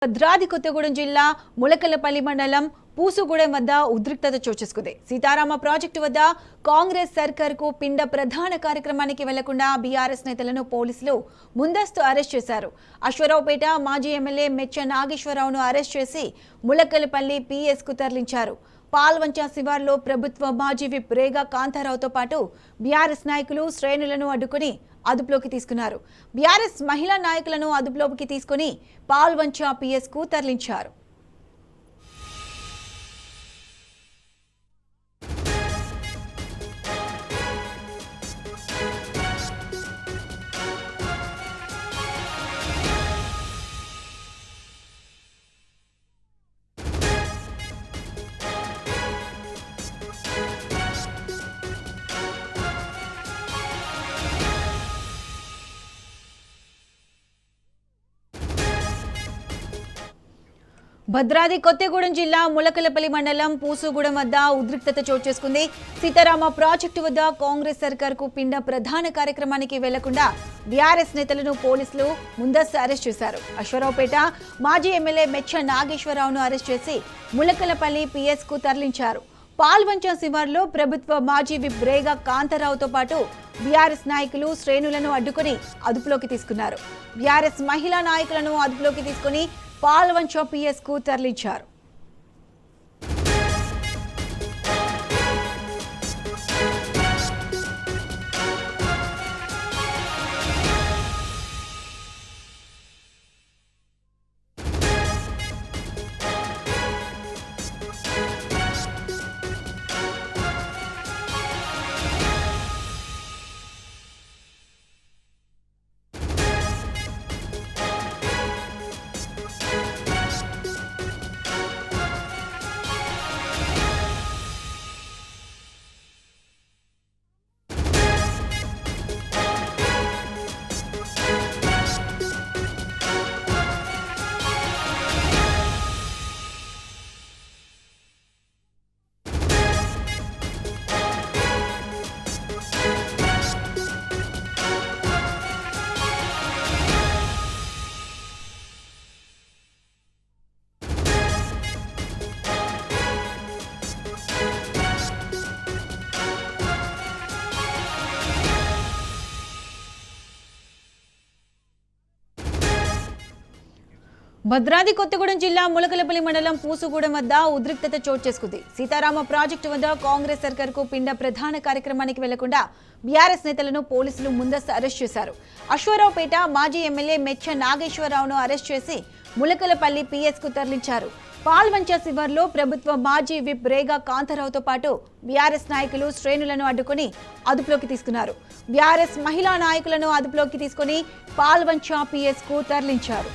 భద్రాద్రి కొత్తగూడెం జిల్లా ములకలపల్లి మండలం పూసుగూడెం వద్ద ఉద్రిక్తత చోచేసుకుంది. సీతారామ ప్రాజెక్టు వద్ద కాంగ్రెస్ సర్కార్కు పిండ ప్రధాన కార్యక్రమానికి వెళ్లకుండా బీఆర్ఎస్ నేతలను పోలీసులు ముందస్తు అరెస్ట్ చేశారు. అశ్వరావుపేట మాజీ ఎమ్మెల్యే మెచ్చ నాగేశ్వరరావును అరెస్ట్ చేసి ములకలపల్లి పీఎస్కు తరలించారు. పాల్వంచ శివార్లో ప్రభుత్వ మాజీ విప్ రేగా కాంతారావుతో పాటు బీఆర్ఎస్ నాయకులు శ్రేణులను అడ్డుకుని అదుపులోకి తీసుకున్నారు. బీఆర్ఎస్ మహిళా నాయకులను అదుపులోకి తీసుకుని పాల్వంచ పీఎస్కు తరలించారు. భద్రాద్రి కొత్తగూడెం జిల్లా ములకలపల్లి మండలం పూసుగూడెం వద్ద ఉద్రిక్తత చోటుచేసుకుంది. సీతారామ ప్రాజెక్టు వద్ద కాంగ్రెస్ సర్కార్కు పిండ ప్రధాన కార్యక్రమానికి వెళ్లకుండా బీఆర్ఎస్ నేతలను పోలీసులు ముందస్తు అరెస్ట్ చేశారు. అశ్వరావుపేట మాజీ ఎమ్మెల్యే మెచ్చ నాగేశ్వరరావును అరెస్ట్ చేసి ములకలపల్లి పీఎస్కు తరలించారు. పాల్వంచ శివార్లో ప్రభుత్వ మాజీ విప్ రేగా కాంతారావుతో పాటు బీఆర్ఎస్ నాయకులు శ్రేణులను అడ్డుకుని అదుపులోకి తీసుకున్నారు. బీఆర్ఎస్ మహిళా నాయకులను అదుపులోకి తీసుకుని పాల్వంచ పీఎస్కు తరలించారు. భద్రాద్రి కొత్తగూడెం జిల్లా ములకలపల్లి మండలం పూసుగూడెం వద్ద ఉద్రిక్తత చోటుచేసుకుంది. సీతారామ ప్రాజెక్టు వద్ద కాంగ్రెస్ సర్కార్కు పిండ ప్రధాన కార్యక్రమానికి వెళ్లకుండా బీఆర్ఎస్ నేతలను పోలీసులు ముందస్తు అరెస్ట్ చేశారు. అశ్వరావుపేట మాజీ ఎమ్మెల్యే మెచ్చ నాగేశ్వరరావును అరెస్ట్ చేసి ములకలపల్లి పీఎస్కు తరలించారు. పాల్వంచ శివార్లో ప్రభుత్వ మాజీ విప్ రేగా కాంతారావుతో పాటు బీఆర్ఎస్ నాయకులు శ్రేణులను అడ్డుకుని అదుపులోకి తీసుకున్నారు. బీఆర్ఎస్ మహిళా నాయకులను అదుపులోకి తీసుకుని పాల్వంచ పీఎస్కు తరలించారు.